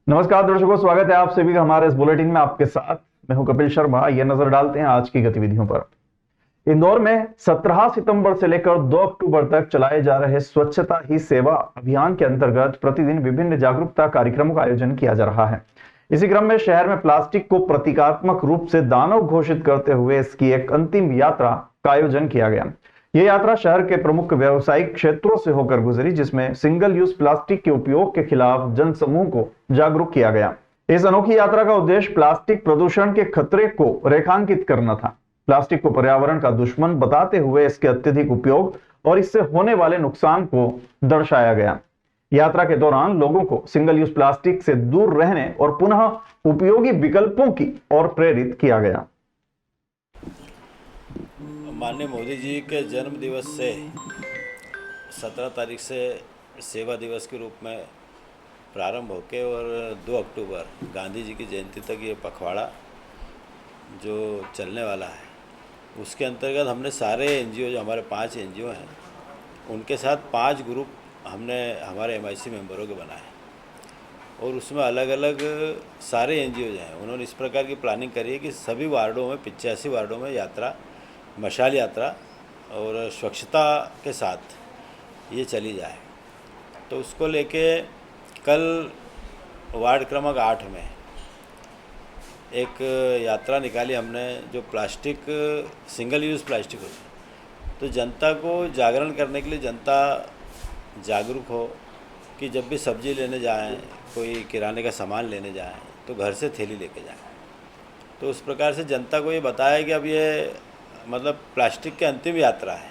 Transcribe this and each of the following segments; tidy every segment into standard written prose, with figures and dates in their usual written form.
नमस्कार दर्शकों, स्वागत है आप सभी का हमारे इस बुलेटिन में। आपके साथ मैं हूं कपिल शर्मा। ये नजर डालते हैं आज की गतिविधियों पर। इंदौर में 17 सितंबर से लेकर 2 अक्टूबर तक चलाए जा रहे स्वच्छता ही सेवा अभियान के अंतर्गत प्रतिदिन विभिन्न जागरूकता कार्यक्रमों का आयोजन किया जा रहा है। इसी क्रम में शहर में प्लास्टिक को प्रतीकात्मक रूप से दानव घोषित करते हुए इसकी एक अंतिम यात्रा का आयोजन किया गया। यह यात्रा शहर के प्रमुख व्यावसायिक क्षेत्रों से होकर गुजरी, जिसमें सिंगल यूज प्लास्टिक के उपयोग के खिलाफ जनसमूह को जागरूक किया गया। इस अनोखी यात्रा का उद्देश्य प्लास्टिक प्रदूषण के खतरे को रेखांकित करना था। प्लास्टिक को पर्यावरण का दुश्मन बताते हुए इसके अत्यधिक उपयोग और इससे होने वाले नुकसान को दर्शाया गया। यात्रा के दौरान लोगों को सिंगल यूज प्लास्टिक से दूर रहने और पुनः उपयोगी विकल्पों की ओर प्रेरित किया गया। माननीय मोदी जी के जन्म दिवस से 17 तारीख से सेवा दिवस के रूप में प्रारंभ होके और 2 अक्टूबर गांधी जी की जयंती तक ये पखवाड़ा जो चलने वाला है, उसके अंतर्गत हमने सारे एनजीओ, जो हमारे 5 एनजीओ हैं, उनके साथ 5 ग्रुप हमने हमारे एमआईसी मेंबरों के बनाए और उसमें अलग अलग सारे एनजीओ हैं, उन्होंने इस प्रकार की प्लानिंग करी है कि सभी वार्डों में 85 वार्डों में यात्रा, मशाल यात्रा और स्वच्छता के साथ ये चली जाए। तो उसको लेके कल वार्ड क्रमांक 8 में एक यात्रा निकाली हमने, जो प्लास्टिक, सिंगल यूज़ प्लास्टिक होती है। तो जनता को जागरण करने के लिए जनता जागरूक हो कि जब भी सब्जी लेने जाएं, कोई किराने का सामान लेने जाएं, तो घर से थैली लेके जाएं। तो उस प्रकार से जनता को ये बताया कि अब ये मतलब प्लास्टिक की अंतिम यात्रा है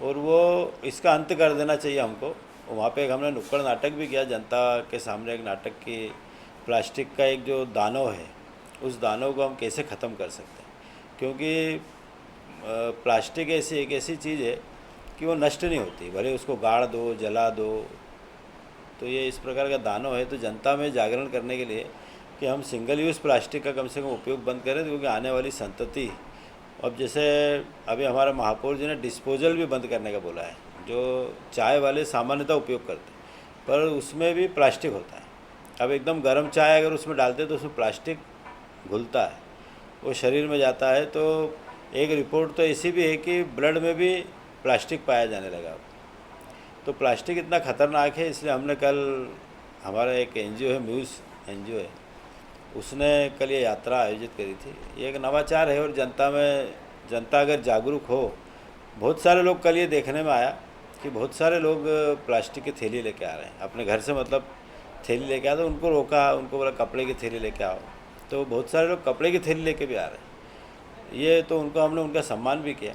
और वो इसका अंत कर देना चाहिए हमको। वहाँ पे एक हमने नुक्कड़ नाटक भी किया जनता के सामने, एक नाटक की प्लास्टिक का एक जो दानव है, उस दानव को हम कैसे ख़त्म कर सकते हैं, क्योंकि प्लास्टिक एक ऐसी चीज़ है कि वो नष्ट नहीं होती, भले उसको गाड़ दो, जला दो। तो ये इस प्रकार का दानव है। तो जनता में जागरण करने के लिए कि हम सिंगल यूज़ प्लास्टिक का कम से कम उपयोग बंद करें, क्योंकि आने वाली संतति, अब जैसे अभी हमारे महापौर जी ने डिस्पोजल भी बंद करने का बोला है, जो चाय वाले सामान्यतः उपयोग करते हैं, पर उसमें भी प्लास्टिक होता है। अब एकदम गर्म चाय अगर उसमें डालते तो उसमें प्लास्टिक घुलता है, वो शरीर में जाता है। तो एक रिपोर्ट तो ऐसी भी है कि ब्लड में भी प्लास्टिक पाया जाने लगा। तो प्लास्टिक इतना ख़तरनाक है, इसलिए हमने कल, हमारा एक एनजीओ है, म्यूज़ एनजीओ है, उसने कल ये यात्रा आयोजित करी थी। ये एक नवाचार है और जनता अगर जागरूक हो, बहुत सारे लोग, कल ये देखने में आया कि बहुत सारे लोग प्लास्टिक की थैली लेके आ रहे हैं अपने घर से, मतलब थैली लेके आए। तो उनको रोका, उनको बोला कपड़े की थैली लेके आओ, तो बहुत सारे लोग कपड़े की थैली लेके भी आ रहे हैं। ये तो उनको हमने उनका सम्मान भी किया।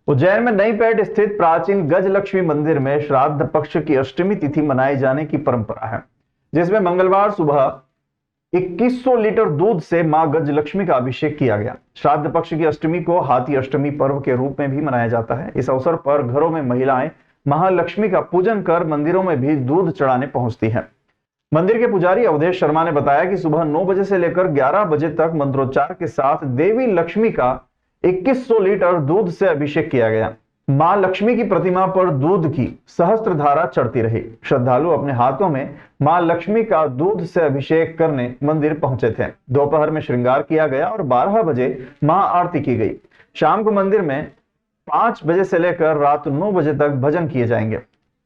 उज्जैन में नईपेट स्थित प्राचीन गजलक्ष्मी मंदिर में श्राद्ध पक्ष की अष्टमी तिथि मनाए जाने की परंपरा है, जिसमें मंगलवार सुबह 2100 लीटर दूध से मां गजलक्ष्मी का अभिषेक किया गया। श्राद्ध पक्ष की अष्टमी को हाथी अष्टमी पर्व के रूप में भी मनाया जाता है। इस अवसर पर घरों में महिलाएं महालक्ष्मी का पूजन कर मंदिरों में भी दूध चढ़ाने पहुंचती हैं। मंदिर के पुजारी अवधेश शर्मा ने बताया कि सुबह 9 बजे से लेकर 11 बजे तक मंत्रोच्चार के साथ देवी लक्ष्मी का 2100 लीटर दूध से अभिषेक किया गया। मां लक्ष्मी की प्रतिमा पर दूध की सहस्त्र धारा चढ़ती रही। श्रद्धालु अपने हाथों में मां लक्ष्मी का दूध से अभिषेक करने मंदिर पहुंचे थे। दोपहर में श्रृंगार किया गया और 12 बजे महाआरती की गई। शाम को मंदिर में 5 बजे से लेकर रात 9 बजे तक भजन किए जाएंगे।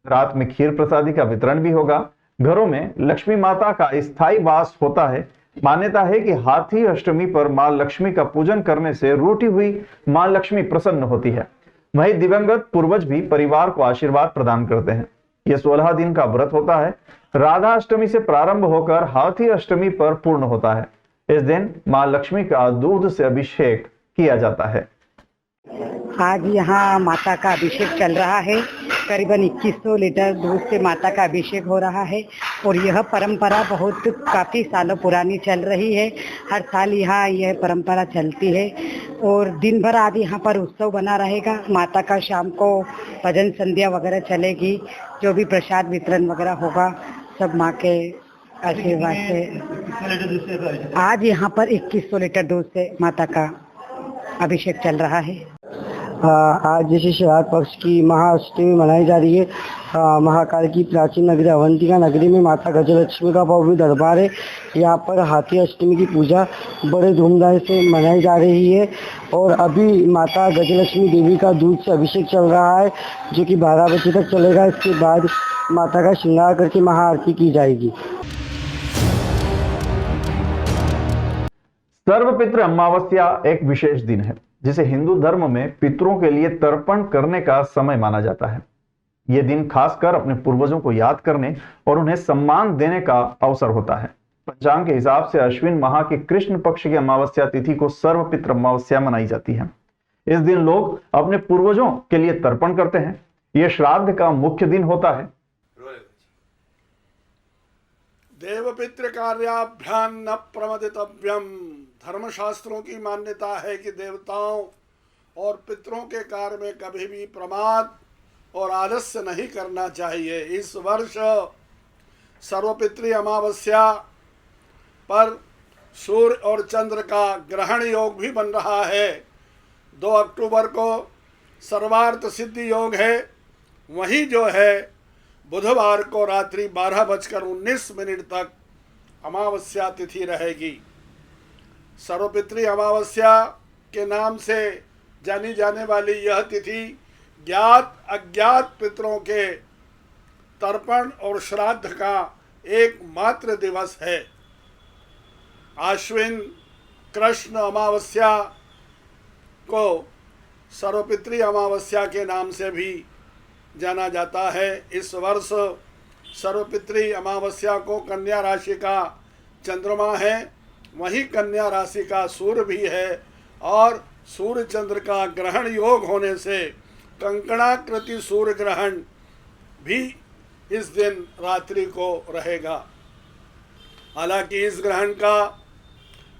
रात में खीर प्रसादी का वितरण भी होगा। घरों में लक्ष्मी माता का स्थायी वास होता है। मान्यता है कि हाथी अष्टमी पर मां लक्ष्मी का पूजन करने से रूठी हुई मां लक्ष्मी प्रसन्न होती है। वहीं दिवंगत पूर्वज भी परिवार को आशीर्वाद प्रदान करते हैं। यह 16 दिन का व्रत होता है। राधा अष्टमी से प्रारंभ होकर हाथी अष्टमी पर पूर्ण होता है। इस दिन मां लक्ष्मी का दूध से अभिषेक किया जाता है। आज यहाँ माता का अभिषेक चल रहा है। करीबन 2100 लीटर दूध से माता का अभिषेक हो रहा है और यह परंपरा बहुत काफ़ी सालों पुरानी चल रही है। हर साल यहाँ यह परंपरा चलती है और दिन भर आज यहाँ पर उत्सव बना रहेगा। माता का शाम को भजन संध्या वगैरह चलेगी, जो भी प्रसाद वितरण वगैरह होगा सब माँ के आशीर्वाद से। आज यहाँ पर 2100 लीटर दूध से माता का अभिषेक चल रहा है। आज जैसे श्राद्ध पक्ष की महाअष्टमी मनाई जा रही है, महाकाल की प्राचीन नगरी अवंतिका नगरी में माता गजलक्ष्मी का भव्य दरबार है। यहाँ पर हाथी अष्टमी की पूजा बड़े धूमधाम से मनाई जा रही है और अभी माता गजलक्ष्मी देवी का दूध से अभिषेक चल रहा है, जो कि 12 बजे तक चलेगा। इसके बाद माता का श्रृंगार करके महाआरती की जाएगी। सर्वपितृ अमावस्या एक विशेष दिन है जिसे हिंदू धर्म में पितरों के लिए तर्पण करने का समय माना जाता है। यह दिन खासकर अपने पूर्वजों को याद करने और उन्हें सम्मान देने का अवसर होता है। पंचांग के हिसाब से अश्विन माह की कृष्ण पक्ष की अमावस्या तिथि को सर्वपितृ अमावस्या मनाई जाती है। इस दिन लोग अपने पूर्वजों के लिए तर्पण करते हैं। यह श्राद्ध का मुख्य दिन होता है। देवपितृ कार्याभ्याम न प्रमदितव्यम। धर्मशास्त्रों की मान्यता है कि देवताओं और पितरों के कार्य में कभी भी प्रमाद और आलस्य नहीं करना चाहिए। इस वर्ष सर्वपितृ अमावस्या पर सूर्य और चंद्र का ग्रहण योग भी बन रहा है। 2 अक्टूबर को सर्वार्थ सिद्धि योग है। वहीं जो है बुधवार को रात्रि 12:19 तक अमावस्या तिथि रहेगी। सर्वपितृ अमावस्या के नाम से जानी जाने वाली यह तिथि ज्ञात अज्ञात पितरों के तर्पण और श्राद्ध का एकमात्र दिवस है। आश्विन कृष्ण अमावस्या को सर्वपितृ अमावस्या के नाम से भी जाना जाता है। इस वर्ष सर्वपितृ अमावस्या को कन्या राशि का चंद्रमा है, वहीं कन्या राशि का सूर्य भी है और सूर्य चंद्र का ग्रहण योग होने से कंकणाकृति सूर्य ग्रहण भी इस दिन रात्रि को रहेगा। हालांकि इस ग्रहण का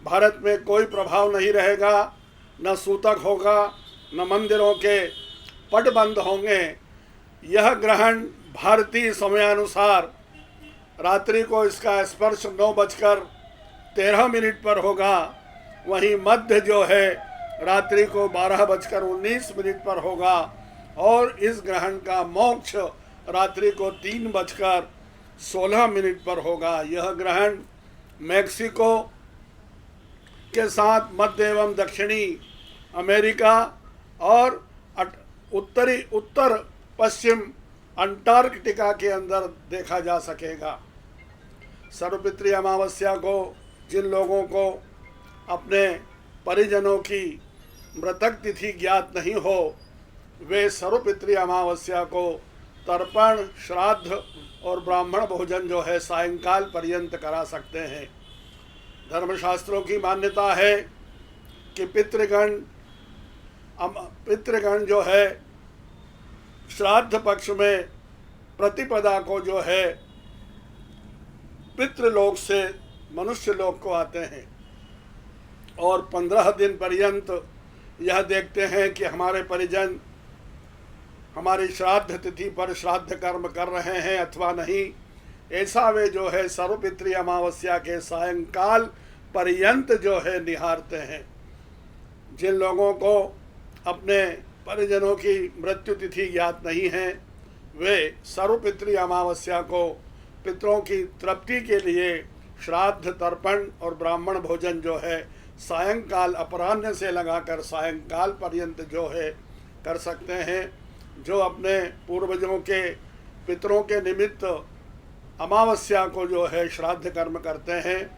भारत में कोई प्रभाव नहीं रहेगा, न सूतक होगा, न मंदिरों के पट बंद होंगे। यह ग्रहण भारतीय समयानुसार रात्रि को इसका स्पर्श 9:13 पर होगा। वहीं मध्य जो है रात्रि को 12:19 पर होगा और इस ग्रहण का मोक्ष रात्रि को 3:16 पर होगा। यह ग्रहण मैक्सिको के साथ मध्य एवं दक्षिणी अमेरिका और उत्तर पश्चिम अंटार्कटिका के अंदर देखा जा सकेगा। सर्वपितृ अमावस्या को जिन लोगों को अपने परिजनों की मृतक तिथि ज्ञात नहीं हो, वे सर्वपितृ अमावस्या को तर्पण, श्राद्ध और ब्राह्मण भोजन जो है सायंकाल पर्यंत करा सकते हैं। धर्मशास्त्रों की मान्यता है कि पितृगण जो है श्राद्ध पक्ष में प्रतिपदा को जो है पितृलोक से मनुष्य लोक को आते हैं और 15 दिन पर्यंत यह देखते हैं कि हमारे परिजन हमारी श्राद्ध तिथि पर श्राद्ध कर्म कर रहे हैं अथवा नहीं। ऐसा वे जो है सर्वपितृ अमावस्या के सायंकाल पर्यंत जो है निहारते हैं। जिन लोगों को अपने परिजनों की मृत्यु तिथि ज्ञात नहीं है, वे सर्वपितृ अमावस्या को पितरों की तृप्ति के लिए श्राद्ध, तर्पण और ब्राह्मण भोजन जो है सायंकाल अपराह्न से लगाकर सायंकाल पर्यंत जो है कर सकते हैं। जो अपने पूर्वजों के पितरों के निमित्त अमावस्या को जो है श्राद्ध कर्म करते हैं,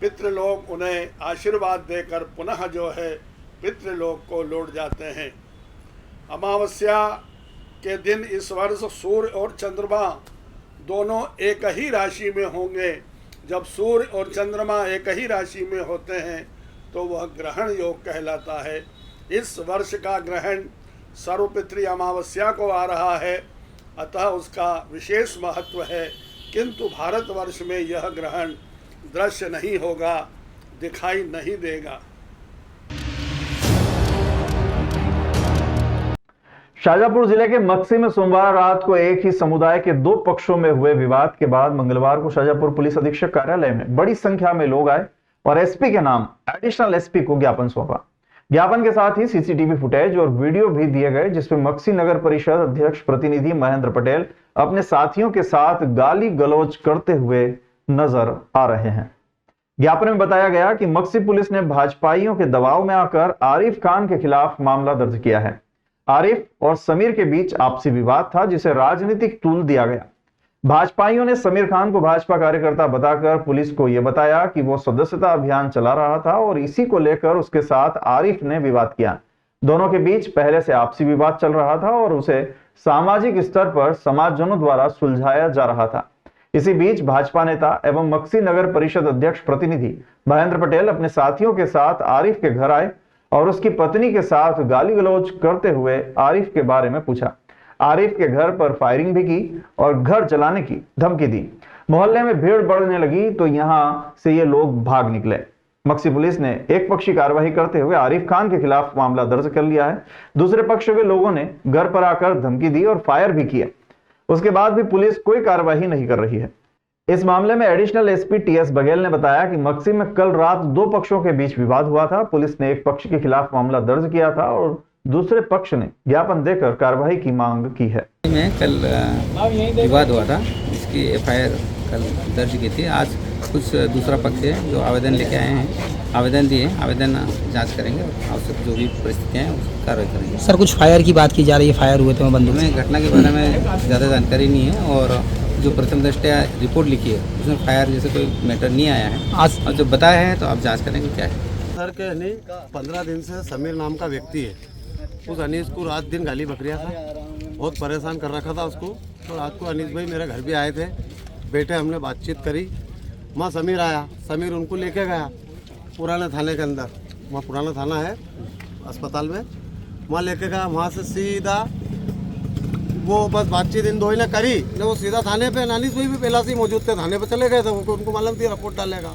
पितृलोक उन्हें आशीर्वाद देकर पुनः जो है पितृलोक को लौट जाते हैं। अमावस्या के दिन इस वर्ष सूर्य और चंद्रमा दोनों एक ही राशि में होंगे। जब सूर्य और चंद्रमा एक ही राशि में होते हैं तो वह ग्रहण योग कहलाता है। इस वर्ष का ग्रहण सर्वपितृ अमावस्या को आ रहा है, अतः उसका विशेष महत्व है, किंतु भारतवर्ष में यह ग्रहण दृश्य नहीं होगा, दिखाई नहीं देगा। शाजापुर जिले के मक्सी में सोमवार रात को एक ही समुदाय के 2 पक्षों में हुए विवाद के बाद मंगलवार को शाजापुर पुलिस अधीक्षक कार्यालय में बड़ी संख्या में लोग आए और एसपी के नाम एडिशनल एसपी को ज्ञापन सौंपा। ज्ञापन के साथ ही सीसीटीवी फुटेज और वीडियो भी दिए गए जिसमें मक्सी नगर परिषद अध्यक्ष प्रतिनिधि महेंद्र पटेल अपने साथियों के साथ गाली गलौज करते हुए नजर आ रहे हैं। ज्ञापन में बताया गया कि मक्सी पुलिस ने भाजपाइयों के दबाव में आकर आरिफ खान के खिलाफ मामला दर्ज किया है। आरिफ और समीर के बीच आपसी विवाद था जिसे राजनीतिक तूल दिया गया। भाजपाइयों ने समीर खान को भाजपा कार्यकर्ता बताकर पुलिस को यह बताया कि वो सदस्यता अभियान चला रहा था और इसी को लेकर उसके साथ आरिफ ने विवाद किया। दोनों के बीच पहले से आपसी विवाद चल रहा था और उसे सामाजिक स्तर पर समाजजनों द्वारा सुलझाया जा रहा था। इसी बीच भाजपा नेता एवं मक्सी नगर परिषद अध्यक्ष प्रतिनिधि महेंद्र पटेल अपने साथियों के साथ आरिफ के घर आए और उसकी पत्नी के साथ गाली गलौज करते हुए आरिफ के बारे में पूछा। आरिफ के घर पर फायरिंग भी की और घर जलाने की धमकी दी। मोहल्ले में भीड़ बढ़ने लगी तो यहां से ये लोग भाग निकले। मक्सी पुलिस ने एक पक्षी कार्रवाई करते हुए आरिफ खान के खिलाफ मामला दर्ज कर लिया है। दूसरे पक्ष के लोगों ने घर पर आकर धमकी दी और फायर भी किया। उसके बाद भी पुलिस कोई कार्रवाई नहीं कर रही है। इस मामले में एडिशनल एसपी टीएस बघेल ने बताया कि मक्सी में कल रात दो पक्षों के बीच विवाद हुआ था। पुलिस ने एक पक्ष के खिलाफ मामला दर्ज किया था और दूसरे पक्ष ने ज्ञापन देकर कार्रवाई की मांग की है। में कल विवाद हुआ था, इसकी एफआईआर कल दर्ज की थी। आज कुछ दूसरा पक्ष है जो आवेदन लेके आए हैं, आवेदन दिए, आवेदन जांच करेंगे और आवश्यक जो भी परिस्थितियाँ हैं उसकी कार्रवाई करेंगे। सर कुछ फायर की बात की जा रही है, फायर हुए थे बंदूक में? घटना के बारे में ज़्यादा जानकारी नहीं है और जो प्रथम दृष्टया रिपोर्ट लिखी है उसमें फायर जैसे कोई मैटर नहीं आया है। आज और जो बताया है तो आप जाँच करेंगे क्या है। सर के नहीं 15 दिन से समीर नाम का व्यक्ति है, उस अनीस को रात दिन गाली बकरिया था, बहुत परेशान कर रखा था उसको। तो रात को अनीस भाई मेरे घर भी आए थे, बैठे हमने बातचीत करी। वहाँ समीर आया, समीर उनको लेके गया पुराने थाने के अंदर, वहाँ पुराना थाना है अस्पताल में, वहाँ लेके गया। वहाँ से सीधा वो बस बातचीत इन दो ही ने करी ने वो सीधा थाने पे, अनीस भाई भी पहला से ही मौजूद थे, थाने पे चले गए थे। उनको मालूम थी रिपोर्ट डालेगा,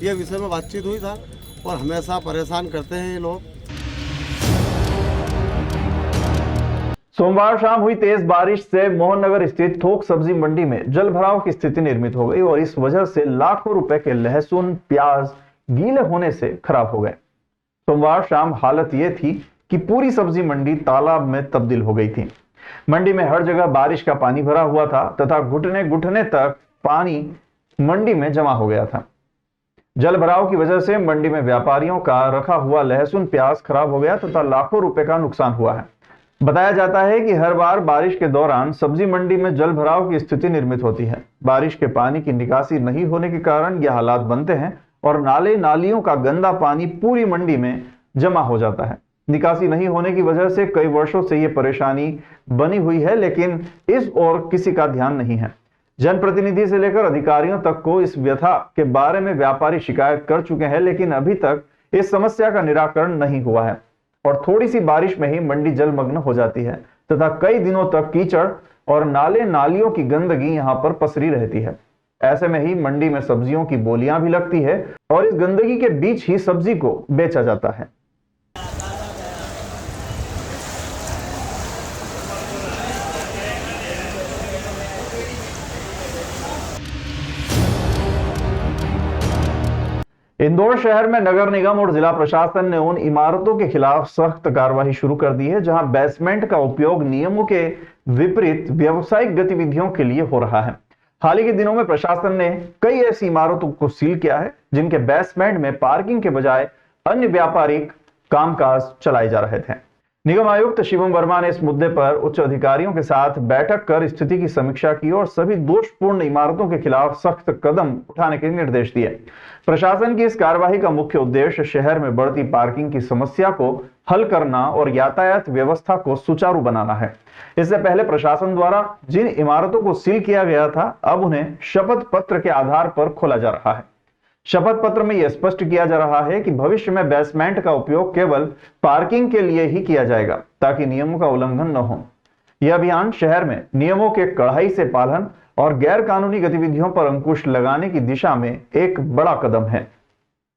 ये विषय में बातचीत हुई था। और हमेशा परेशान करते हैं ये लोग। सोमवार शाम हुई तेज बारिश से मोहननगर स्थित थोक सब्जी मंडी में जल भराव की स्थिति निर्मित हो गई और इस वजह से लाखों रुपए के लहसुन प्याज गीले होने से खराब हो गए। सोमवार शाम हालत यह थी कि पूरी सब्जी मंडी तालाब में तब्दील हो गई थी। मंडी में हर जगह बारिश का पानी भरा हुआ था तथा घुटने घुटने तक पानी मंडी में जमा हो गया था। जल भराव की वजह से मंडी में व्यापारियों का रखा हुआ लहसुन प्याज खराब हो गया तथा लाखों रुपए का नुकसान हुआ है। बताया जाता है कि हर बार बारिश के दौरान सब्जी मंडी में जल भराव की स्थिति निर्मित होती है। बारिश के पानी की निकासी नहीं होने के कारण यह हालात बनते हैं और नाले नालियों का गंदा पानी पूरी मंडी में जमा हो जाता है। निकासी नहीं होने की वजह से कई वर्षों से यह परेशानी बनी हुई है, लेकिन इस ओर किसी का ध्यान नहीं है। जनप्रतिनिधि से लेकर अधिकारियों तक को इस व्यथा के बारे में व्यापारी शिकायत कर चुके हैं, लेकिन अभी तक इस समस्या का निराकरण नहीं हुआ है और थोड़ी सी बारिश में ही मंडी जलमग्न हो जाती है तथा कई दिनों तक कीचड़ और नाले नालियों की गंदगी यहां पर पसरी रहती है। ऐसे में ही मंडी में सब्जियों की बोलियां भी लगती है और इस गंदगी के बीच ही सब्जी को बेचा जाता है। इंदौर शहर में नगर निगम और जिला प्रशासन ने उन इमारतों के खिलाफ सख्त कार्रवाई शुरू कर दी है जहां बेसमेंट का उपयोग नियमों के विपरीत व्यावसायिक गतिविधियों के लिए हो रहा है। हाल ही के दिनों में प्रशासन ने कई ऐसी इमारतों को सील किया है जिनके बेसमेंट में पार्किंग के बजाय अन्य व्यापारिक कामकाज चलाए जा रहे थे। निगम आयुक्त शिवम वर्मा ने इस मुद्दे पर उच्च अधिकारियों के साथ बैठक कर स्थिति की समीक्षा की और सभी दोषपूर्ण इमारतों के खिलाफ सख्त कदम उठाने के निर्देश दिए। प्रशासन की इस कार्रवाई का मुख्य उद्देश्य शहर में बढ़ती पार्किंग की समस्या को हल करना और यातायात व्यवस्था को सुचारू बनाना है। इससे पहले प्रशासन द्वारा जिन इमारतों को सील किया गया था, अब उन्हें शपथ पत्र के आधार पर खोला जा रहा है। शपथ पत्र में यह स्पष्ट किया जा रहा है कि भविष्य में बेसमेंट का उपयोग केवल पार्किंग के लिए ही किया जाएगा ताकि नियमों का उल्लंघन न हो। यह अभियान शहर में नियमों के कड़ाई से पालन और गैर कानूनी गतिविधियों पर अंकुश लगाने की दिशा में एक बड़ा कदम है।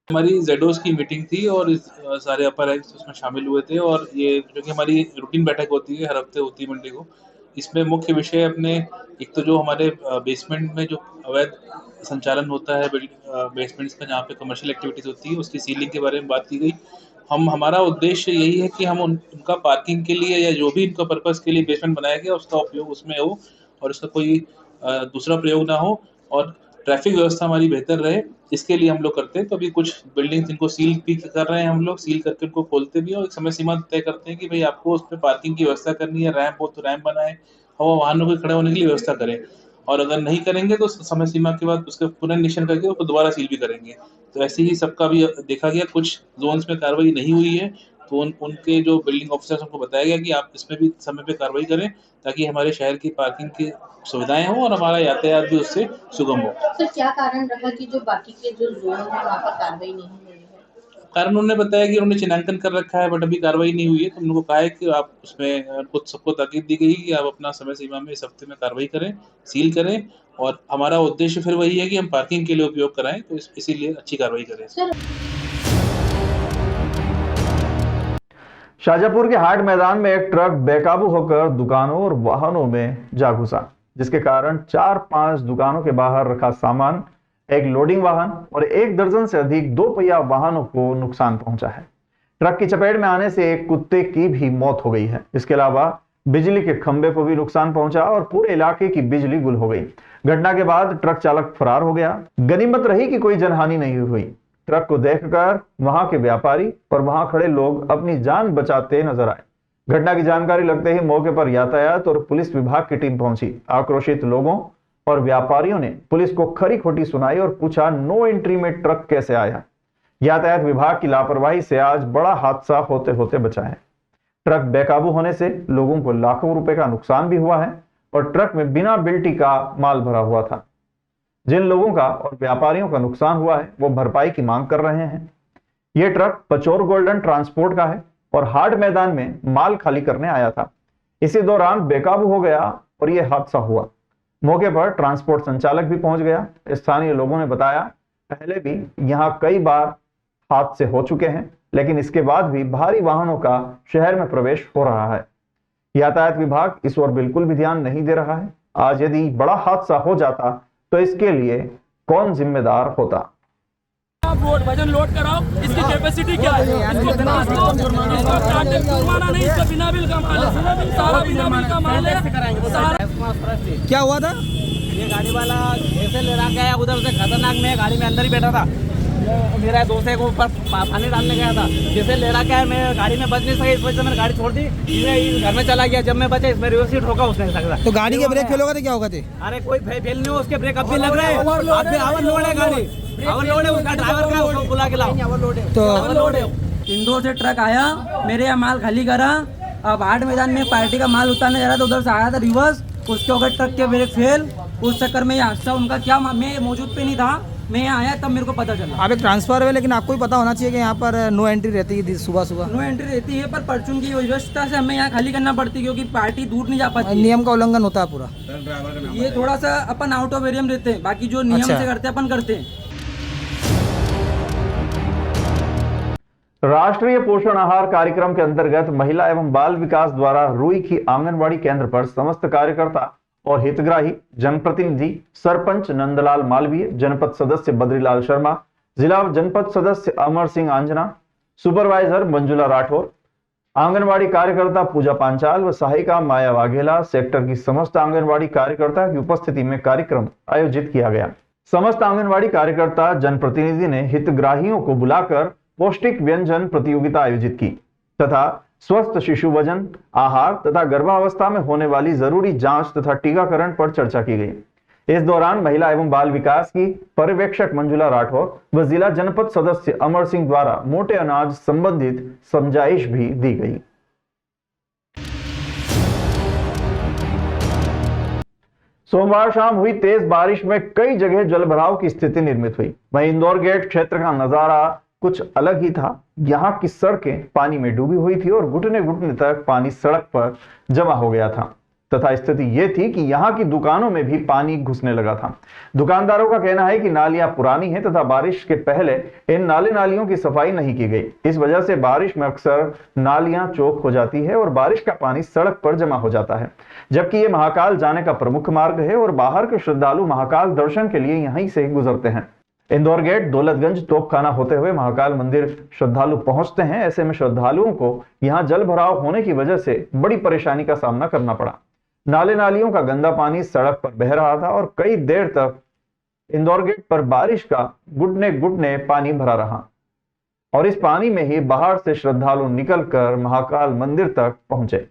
हमारी जेडोस की मीटिंग थी और सारे अपर एक्ट्स उसमें शामिल हुए थे और ये जो कि हमारी रूटीन बैठक होती है, हर हफ्ते होती है मंडे को। इसमें मुख्य विषय अपने एक तो जो हमारे बेसमेंट में जो अवैध संचालन होता है बेसमेंट्स का, जहाँ पे कमर्शियल एक्टिविटीज़ होती है, उसकी सीलिंग के बारे में बात की गई। हमारा उद्देश्य यही है कि हम उनका पार्किंग के लिए या जो भी उनका पर्पस के लिए बेसमेंट बनाया गया उसका उपयोग उसमें हो और उसका कोई दूसरा प्रयोग ना हो और ट्रैफिक व्यवस्था हमारी बेहतर रहे, इसके लिए हम लोग करते हैं। तो अभी कुछ बिल्डिंग्स इनको सील भी कर रहे हैं, हम लोग सील करके उनको खोलते भी हैं और एक समय सीमा तय करते हैं कि भाई आपको उस पर पार्किंग की व्यवस्था करनी है, रैंप हो तो रैंप बनाएं और वाहनों के खड़े होने के लिए व्यवस्था करें, और अगर नहीं करेंगे तो समय सीमा के बाद उसका पुनर्निरीक्षण करके उसको दोबारा सील भी करेंगे। तो ऐसे ही सबका भी देखा गया, कुछ जोन्स में कार्रवाई नहीं हुई है तो उनके जो बिल्डिंग ऑफिसर्स उनको बताया गया कि आप इसमें भी समय पे कार्रवाई करें ताकि हमारे शहर की पार्किंग की सुविधाएं हों और हमारा यातायात भी उससे सुगम हो। सर क्या कारण रहा कि जो बाकी के जो जोन है वहाँ पर कार्रवाई नहीं हुई है? कारण उन्होंने बताया कि उन्होंने चिन्हांकन कर रखा है बट अभी कार्रवाई नहीं हुई है, तो उनको कहा है कि आप उसमें कुछ सबको ताकीद दी गई कि आप अपना समय सीमा में इस हफ्ते में कार्रवाई करें, सील करें, और हमारा उद्देश्य फिर वही है कि हम पार्किंग के लिए उपयोग कराएं, तो इसीलिए अच्छी कार्रवाई करें। शाहजहांपुर के हाट मैदान में एक ट्रक बेकाबू होकर दुकानों और वाहनों में जा घुसा, जिसके कारण 4-5 दुकानों के बाहर रखा सामान, एक लोडिंग वाहन और 1 दर्जन से अधिक 2 पहिया वाहनों को नुकसान पहुंचा है। ट्रक की चपेट में आने से एक कुत्ते की भी मौत हो गई है। इसके अलावा बिजली के खंभे को भी नुकसान पहुंचा और पूरे इलाके की बिजली गुल हो गई। घटना के बाद ट्रक चालक फरार हो गया। गनीमत रही कि कोई जनहानि नहीं हुई। ट्रक को देखकर वहां के व्यापारी और वहां खड़े लोग अपनी जान बचाते नजर आए। घटना की जानकारी लगते ही मौके पर यातायात और पुलिस विभाग की टीम पहुंची। आक्रोशित लोगों और व्यापारियों ने पुलिस को खरी खोटी सुनाई और पूछा नो एंट्री में ट्रक कैसे आया। यातायात विभाग की लापरवाही से आज बड़ा हादसा होते होते बचा है। ट्रक बेकाबू होने से लोगों को लाखों रुपए का नुकसान भी हुआ है और ट्रक में बिना बिल्टी का माल भरा हुआ था। जिन लोगों का और व्यापारियों का नुकसान हुआ है वो भरपाई की मांग कर रहे हैं। यह ट्रक पचौर गोल्डन ट्रांसपोर्ट का है और हाट मैदान में माल खाली करने आया था। इसी दौरान बेकाबू हो गया और यह हादसा हुआ। मौके पर ट्रांसपोर्ट संचालक भी पहुंच गया। स्थानीय लोगों ने बताया पहले भी यहां कई बार हादसे हो चुके हैं, लेकिन इसके बाद भी भारी वाहनों का शहर में प्रवेश हो रहा है। यातायात विभाग इस ओर बिल्कुल भी ध्यान नहीं दे रहा है। आज यदि बड़ा हादसा हो जाता तो इसके लिए कौन जिम्मेदार होता? वजन लोड कराओ, इसकी कैपेसिटी क्या है? इसको जुर्माना नहीं, इसका बिना बिल का माल है, सारा बिना बिल का माल है। क्या हुआ था? ये गाड़ी वाला ऐसे ले रहा गया उधर से, खतरनाक। मैं गाड़ी में अंदर ही बैठा था, मेरा दोस्त है को ऊपर पानी डालने गया था। जैसे ले रहा क्या, मैं गाड़ी में बच नहीं सकी, इस वजह से मैंने गाड़ी छोड़ दी, घर में चला गया। जब मैं बचा इसमें रिवर्स सीट ठोका उसने सकता। तो गाड़ी के ब्रेक फेल हो गए थे, क्या होगा थे? अरे कोई फेल नहीं हो, उसके ब्रेक अब भी लग रहे हैं। ओवरलोड है गाड़ी, ओवरलोड है, उसका ड्राइवर का उसको बुला के लाओ। तो ओवरलोड है। इंदौर से ट्रक आया, मेरे यहाँ माल खाली करा। अब हाट मैदान में पार्टी का माल उतारने जा रहा था, उधर से आया था रिवर्स, उसके होकर ट्रक के ब्रेक फेल। उस चक्कर में ये हादसा उनका क्या, मैं मौजूद पे नहीं था, मैं यहाँ आया तब मेरे को पता चला। आप एक ट्रांसफर है, लेकिन आपको भी पता होना चाहिए कि यहाँ पर नो एंट्री रहती है सुबह सुबह। नो एंट्री रहती है, पर परचून की व्यवस्था से हमें यहाँ खाली करना पड़ती है क्योंकि पार्टी दूर नहीं जा पाती। नियम का उल्लंघन होता है पूरा। ये थोड़ा सा अपन आउट ऑफ एरिया में रहते हैं, बाकी जो नियम से करते हैं अपन करते हैं। राष्ट्रीय पोषण आहार कार्यक्रम के अंतर्गत महिला एवं बाल विकास द्वारा रुई की आंगनबाड़ी केंद्र पर समस्त कार्यकर्ता और हितग्राही, जनप्रतिनिधि, सरपंच नंदलाल मालवीय, जनपद सदस्य बद्रीलाल शर्मा, जिला जनपद सदस्य अमर सिंह आंजना, सुपरवाइजर मंजुला राठौर, आंगनबाड़ी कार्यकर्ता पूजा पांचाल व सहायिका माया वाघेला, सेक्टर की समस्त आंगनबाड़ी कार्यकर्ता की उपस्थिति में कार्यक्रम आयोजित किया गया। समस्त आंगनबाड़ी कार्यकर्ता जनप्रतिनिधि ने हितग्राहियों को बुलाकर पौष्टिक व्यंजन प्रतियोगिता आयोजित की तथा स्वस्थ शिशु वजन, आहार तथा गर्भावस्था में होने वाली जरूरी जांच तथा टीकाकरण पर चर्चा की गई। इस दौरान महिला एवं बाल विकास की पर्यवेक्षक मंजुला राठौर व जिला जनपद सदस्य अमर सिंह द्वारा मोटे अनाज संबंधित समझाइश भी दी गई। सोमवार शाम हुई तेज बारिश में कई जगह जलभराव की स्थिति निर्मित हुई। वहीं इंदौर गेट क्षेत्र का नजारा कुछ अलग ही था। यहाँ की सड़कें पानी में डूबी हुई थी और घुटने घुटने तक पानी सड़क पर जमा हो गया था तथा स्थिति यह थी कि यहाँ की दुकानों में भी पानी घुसने लगा था। दुकानदारों का कहना है कि नालियां पुरानी हैं तथा बारिश के पहले इन नालियों की सफाई नहीं की गई। इस वजह से बारिश में अक्सर नालियां चौक हो जाती है और बारिश का पानी सड़क पर जमा हो जाता है, जबकि ये महाकाल जाने का प्रमुख मार्ग है और बाहर के श्रद्धालु महाकाल दर्शन के लिए यहीं से गुजरते हैं। इंदौर गेट, दौलतगंज, तोपखाना होते हुए महाकाल मंदिर श्रद्धालु पहुंचते हैं। ऐसे में श्रद्धालुओं को यहां जल भराव होने की वजह से बड़ी परेशानी का सामना करना पड़ा। नाले नालियों का गंदा पानी सड़क पर बह रहा था और कई देर तक इंदौर गेट पर बारिश का घुटने घुटने पानी भरा रहा और इस पानी में ही बाहर से श्रद्धालु निकलकर महाकाल मंदिर तक पहुंचे।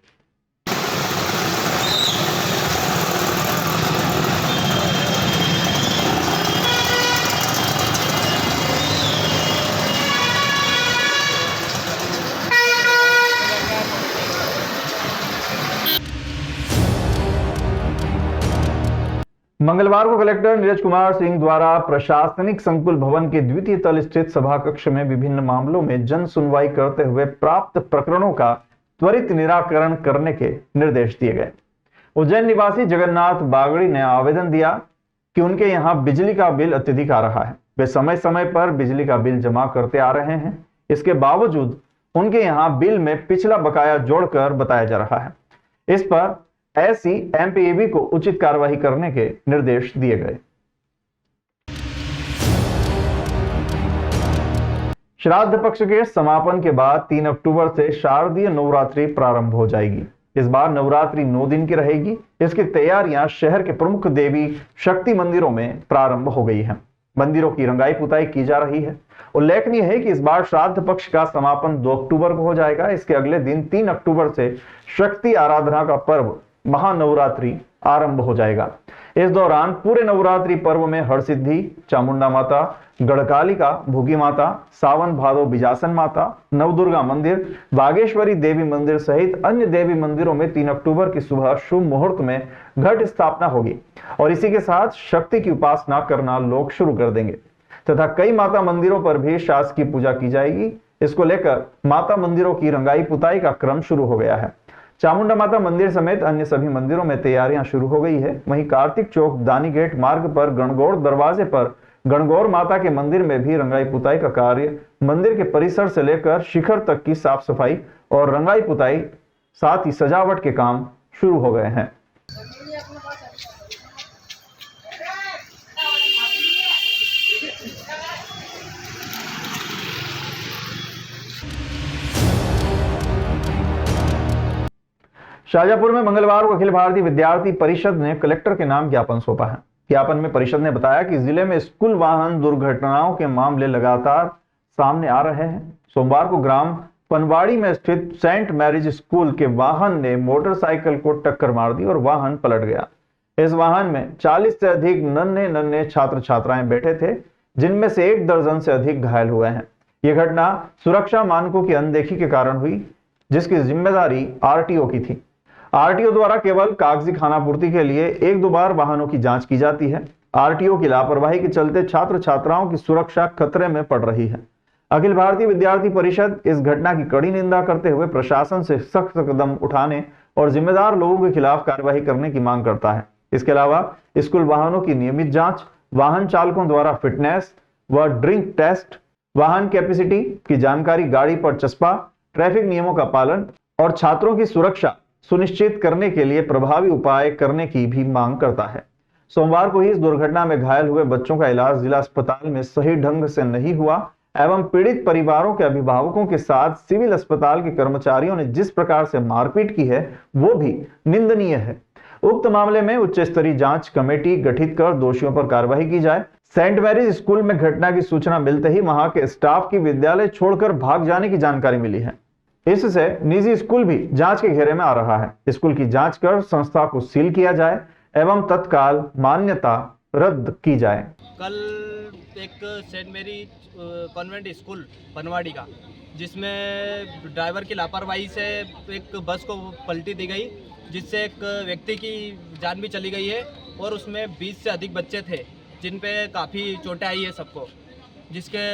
मंगलवार को कलेक्टर नीरज कुमार सिंह द्वारा प्रशासनिक संकुल भवन के द्वितीय तल स्थित सभा कक्ष में विभिन्न मामलों में जन सुनवाई करते हुए प्राप्त प्रकरणों का त्वरित निराकरण करने के निर्देश दिए गए। उज्जैन निवासी जगन्नाथ बागड़ी ने आवेदन दिया कि उनके यहाँ बिजली का बिल अत्यधिक आ रहा है। वे समय समय पर बिजली का बिल जमा करते आ रहे हैं, इसके बावजूद उनके यहाँ बिल में पिछला बकाया जोड़कर बताया जा रहा है। इस पर SCMPEB को उचित कार्रवाई करने के निर्देश दिए गए। श्राद्ध पक्ष के समापन के बाद 3 अक्टूबर से शारदीय नवरात्रि प्रारंभ हो जाएगी। इस बार नवरात्रि 9 दिन की रहेगी। इसकी तैयारियां शहर के प्रमुख देवी शक्ति मंदिरों में प्रारंभ हो गई हैं। मंदिरों की रंगाई पुताई की जा रही है। उल्लेखनीय है कि इस बार श्राद्ध पक्ष का समापन 2 अक्टूबर को हो जाएगा। इसके अगले दिन 3 अक्टूबर से शक्ति आराधना का पर्व महानवरात्रि आरंभ हो जाएगा। इस दौरान पूरे नवरात्रि पर्व में हरसिद्धि, चामुंडा माता, गढ़कालिका, भूगी माता, सावन भादो बिजासन माता, नवदुर्गा मंदिर, बागेश्वरी देवी मंदिर सहित अन्य देवी मंदिरों में 3 अक्टूबर की सुबह शुभ मुहूर्त में घट स्थापना होगी और इसी के साथ शक्ति की उपासना करना लोग शुरू कर देंगे तथा कई माता मंदिरों पर भी शासकीय पूजा की जाएगी। इसको लेकर माता मंदिरों की रंगाई पुताई का क्रम शुरू हो गया है। चामुंडा माता मंदिर समेत अन्य सभी मंदिरों में तैयारियां शुरू हो गई है। वहीं कार्तिक चौक दानी गेट मार्ग पर गणगौर दरवाजे पर गणगौर माता के मंदिर में भी रंगाई पुताई का कार्य मंदिर के परिसर से लेकर शिखर तक की साफ सफाई और रंगाई पुताई साथ ही सजावट के काम शुरू हो गए हैं। शाहजहांपुर में मंगलवार को अखिल भारतीय विद्यार्थी परिषद ने कलेक्टर के नाम ज्ञापन सौंपा है। ज्ञापन में परिषद ने बताया कि जिले में स्कूल वाहन दुर्घटनाओं के मामले लगातार सामने आ रहे हैं। सोमवार को ग्राम पनवाड़ी में स्थित सेंट मैरिज स्कूल के वाहन ने मोटरसाइकिल को टक्कर मार दी और वाहन पलट गया। इस वाहन में 40 से अधिक नन्हे छात्र छात्राएं बैठे थे, जिनमें से 1 दर्जन से अधिक घायल हुए हैं। यह घटना सुरक्षा मानकों की अनदेखी के कारण हुई, जिसकी जिम्मेदारी RTO की थी। RTO द्वारा केवल कागजी खानापूर्ति के लिए 1-2 बार वाहनों की जांच की जाती है। RTO की लापरवाही के चलते छात्र छात्राओं की सुरक्षा खतरे में पड़ रही है। अखिल भारतीय विद्यार्थी परिषद इस घटना की कड़ी निंदा करते हुए प्रशासन से सख्त कदम उठाने और जिम्मेदार लोगों के खिलाफ कार्रवाई करने की मांग करता है। इसके अलावा स्कूल वाहनों की नियमित जांच, वाहन चालकों द्वारा फिटनेस व ड्रिंक टेस्ट, वाहन कैपेसिटी की जानकारी, गाड़ी पर चस्पा, ट्रैफिक नियमों का पालन और छात्रों की सुरक्षा सुनिश्चित करने के लिए प्रभावी उपाय करने की भी मांग करता है। सोमवार को ही इस दुर्घटना में घायल हुए बच्चों का इलाज जिला अस्पताल में सही ढंग से नहीं हुआ एवं पीड़ित परिवारों के अभिभावकों के साथ सिविल अस्पताल के कर्मचारियों ने जिस प्रकार से मारपीट की है वो भी निंदनीय है। उक्त मामले में उच्च स्तरीय जांच कमेटी गठित कर दोषियों पर कार्रवाई की जाए। सेंट मैरिज स्कूल में घटना की सूचना मिलते ही वहां के स्टाफ की विद्यालय छोड़कर भाग जाने की जानकारी मिली है। इससे निजी स्कूल भी जांच के घेरे में आ रहा है। स्कूल की जांच कर संस्था को सील किया जाए एवं तत्काल मान्यता रद्द की जाए। कल एक सेंट मैरी कॉन्वेंट स्कूल पनवाड़ी का, जिसमें ड्राइवर की लापरवाही से एक बस को पलटी दी गई, जिससे एक व्यक्ति की जान भी चली गई है और उसमें 20 से अधिक बच्चे थे, जिन पे काफ़ी चोटें आई है सबको। जिसके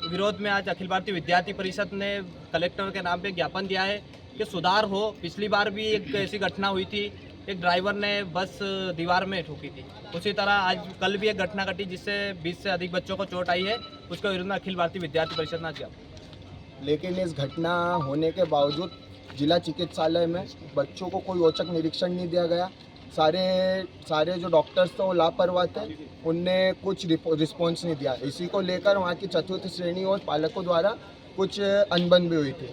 विरोध में आज अखिल भारतीय विद्यार्थी परिषद ने कलेक्टर के नाम पे ज्ञापन दिया है कि सुधार हो। पिछली बार भी एक ऐसी घटना हुई थी, एक ड्राइवर ने बस दीवार में ठोकी थी। उसी तरह आज कल भी एक घटना घटी जिससे 20 से अधिक बच्चों को चोट आई है। उसके विरोध में अखिल भारतीय विद्यार्थी परिषद ने ज्ञापन। लेकिन इस घटना होने के बावजूद जिला चिकित्सालय में बच्चों को कोई औचक निरीक्षण नहीं दिया गया। सारे जो डॉक्टर्स थे वो लापरवाह थे, उनने कुछ रिस्पॉन्स नहीं दिया। इसी को लेकर वहाँ की चतुर्थ श्रेणी और पालकों द्वारा कुछ अनबन भी हुई थी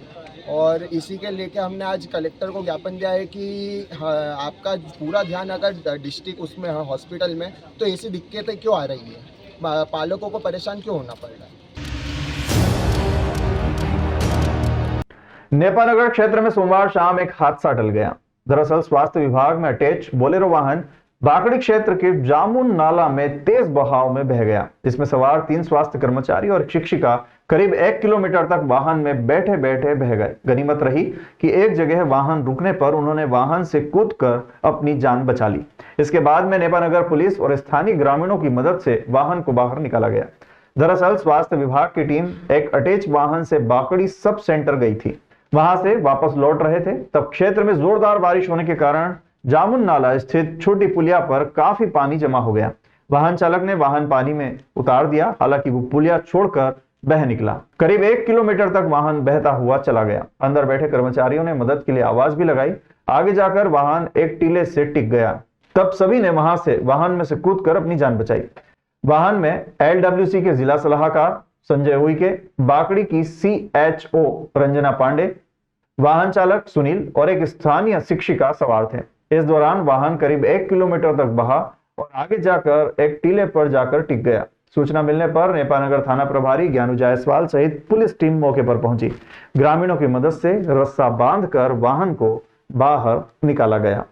और इसी के लेके हमने आज कलेक्टर को ज्ञापन दिया है कि आपका पूरा ध्यान अगर डिस्ट्रिक्ट उसमें हॉस्पिटल में तो ऐसी दिक्कतें क्यों आ रही है, पालकों को परेशान क्यों होना पड़ रहा है। नेपानगर क्षेत्र में सोमवार शाम एक हादसा टल गया। दरअसल स्वास्थ्य विभाग में अटैच बोलेरो वाहन बाकड़ी क्षेत्र के जामुन नाला में तेज बहाव में बह गया, जिसमें सवार 3 स्वास्थ्य कर्मचारी और एक शिक्षिका करीब 1 किलोमीटर तक वाहन में बैठे बैठे बह गए। गनीमत रही कि एक जगह वाहन रुकने पर उन्होंने वाहन से कूदकर अपनी जान बचा ली। इसके बाद में नेपानगर पुलिस और स्थानीय ग्रामीणों की मदद से वाहन को बाहर निकाला गया। दरअसल स्वास्थ्य विभाग की टीम एक अटैच वाहन से बाकड़ी सब सेंटर गई थी। वहां से वापस लौट रहे थे, तब क्षेत्र में जोरदार बारिश होने के कारण जामुन नाला स्थित छोटी पुलिया पर काफी पानी जमा हो गया। वाहन चालक ने वाहन पानी में उतार दिया, हालांकि वो पुलिया छोड़कर बह निकला। करीब 1 किलोमीटर तक वाहन बहता हुआ चला गया। अंदर बैठे कर्मचारियों ने मदद के लिए आवाज भी लगाई। आगे जाकर वाहन एक टीले से टिक गया, तब सभी ने वहां से वाहन में से कूदकर अपनी जान बचाई। वाहन में LWC के जिला सलाहकार संजय उइके, बाकड़ी की CHO रंजना पांडे, वाहन चालक सुनील और एक स्थानीय शिक्षिका सवार थे। इस दौरान वाहन करीब 1 किलोमीटर तक बहा और आगे जाकर एक टीले पर जाकर टिक गया। सूचना मिलने पर नेपानगर थाना प्रभारी ज्ञानू जायसवाल सहित पुलिस टीम मौके पर पहुंची। ग्रामीणों की मदद से रस्सा बांधकर वाहन को बाहर निकाला गया।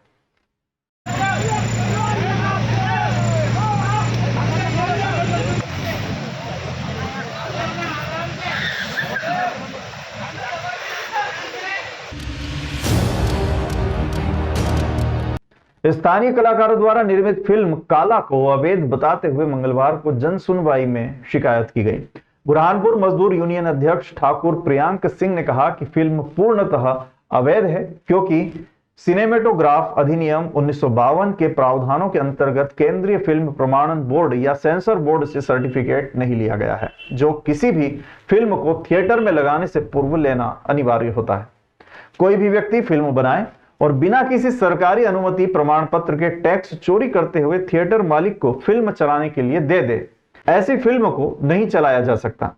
स्थानीय कलाकारों द्वारा निर्मित फिल्म काला को अवैध बताते हुए मंगलवार को जन सुनवाई में शिकायत की गई। बुरहानपुर मजदूर यूनियन अध्यक्ष ठाकुर प्रियांक सिंह ने कहा कि फिल्म पूर्णतः अवैध है, क्योंकि सिनेमेटोग्राफ अधिनियम 1952 के प्रावधानों के अंतर्गत केंद्रीय फिल्म प्रमाणन बोर्ड या सेंसर बोर्ड से सर्टिफिकेट नहीं लिया गया है, जो किसी भी फिल्म को थिएटर में लगाने से पूर्व लेना अनिवार्य होता है। कोई भी व्यक्ति फिल्म बनाए और बिना किसी सरकारी अनुमति प्रमाण पत्र के टैक्स चोरी करते हुए थिएटर मालिक को फिल्म चलाने के लिए दे दे, ऐसी फिल्म को नहीं चलाया जा सकता।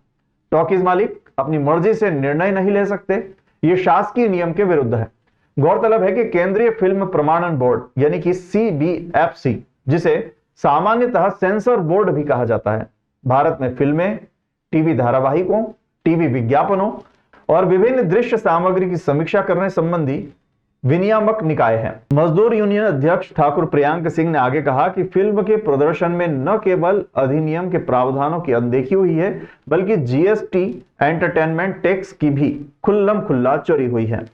टॉकीज मालिक अपनी मर्जी से निर्णय नहीं ले सकते, ये शासकीय नियम के विरुद्ध है। गौरतलब है कि केंद्रीय फिल्म प्रमाणन बोर्ड यानी कि CBFC, जिसे सामान्यतः सेंसर बोर्ड भी कहा जाता है, भारत में फिल्में, टीवी धारावाहिकों, टीवी विज्ञापनों और विभिन्न दृश्य सामग्री की समीक्षा करने संबंधी विनियामक निकाय है। मजदूर यूनियन अध्यक्ष ठाकुर प्रियांक सिंह ने आगे कहा कि फिल्म के प्रदर्शन में न केवल अधिनियम के प्रावधानों की अनदेखी हुई है, बल्कि GST एंटरटेनमेंट टैक्स की भी खुल्लम खुल्ला चोरी हुई है।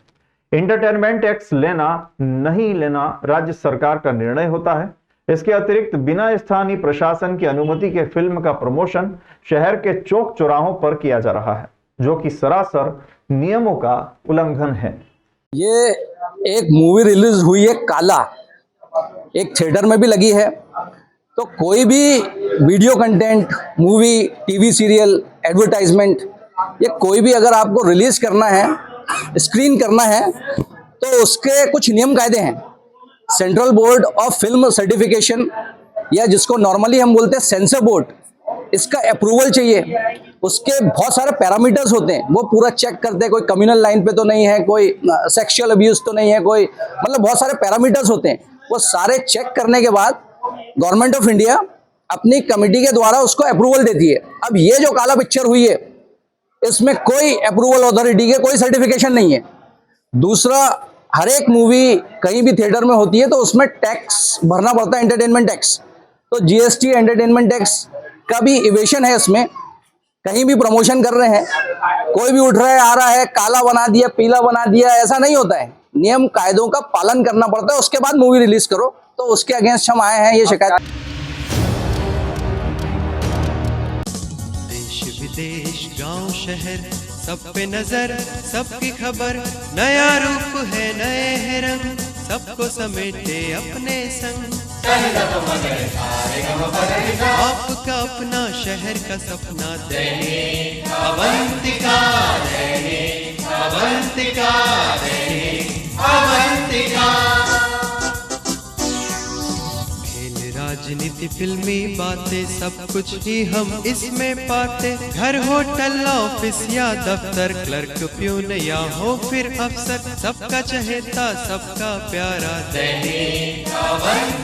एंटरटेनमेंट टैक्स लेना नहीं लेना राज्य सरकार का निर्णय होता है। इसके अतिरिक्त बिना स्थानीय प्रशासन की अनुमति के फिल्म का प्रमोशन शहर के चौक चौराहों पर किया जा रहा है, जो कि सरासर नियमों का उल्लंघन है। ये एक मूवी रिलीज हुई है काला, एक थिएटर में भी लगी है, तो कोई भी video content, movie, TV serial, advertisement, ये कोई भी अगर आपको रिलीज करना है, स्क्रीन करना है, तो उसके कुछ नियम कायदे हैं। Central board of film certification या जिसको नॉर्मली हम बोलते हैं सेंसर बोर्ड, इसका अप्रूवल चाहिए। उसके बहुत सारे पैरामीटर्स होते हैं, वो पूरा चेक करते हैं, कोई कम्युनल लाइन पे तो नहीं है, कोई सेक्सुअल अब्यूज तो नहीं है, कोई मतलब बहुत सारे पैरामीटर्स होते हैं। वो सारे चेक करने के बाद गवर्नमेंट ऑफ इंडिया अपनी कमेटी के द्वारा उसको अप्रूवल देती है। अब ये जो काला पिक्चर हुई है, इसमें कोई अप्रूवल अथॉरिटी के कोई सर्टिफिकेशन नहीं है। दूसरा, हर एक मूवी कहीं भी थिएटर में होती है तो उसमें टैक्स भरना पड़ता है, एंटरटेनमेंट टैक्स। तो GST एंटरटेनमेंट टैक्स का भी इवेशन है इसमें। कहीं भी प्रमोशन कर रहे हैं, कोई भी उठ रहा है, आ रहा है, काला बना दिया, पीला बना दिया, ऐसा नहीं होता है। नियम कायदों का पालन करना पड़ता है, उसके बाद मूवी रिलीज करो। तो उसके अगेंस्ट हम आए हैं ये शिकायत। देश विदेश गांव शहर सब पे नजर, सबकी खबर, नया रूप है, नए है रंग, सबको समेटे अपने संग। आपका अपना शहर का सपना दैनिक अवंतिका, दैनिक अवंतिका, दैनिक अवंतिका। सी फिल्मी बातें सब कुछ ही हम इसमें पाते। घर होटल ऑफिस या दफ्तर, क्लर्क प्यून या हो फिर अफसर, सबका चहेता सबका प्यारा दैनिक अवंतिका।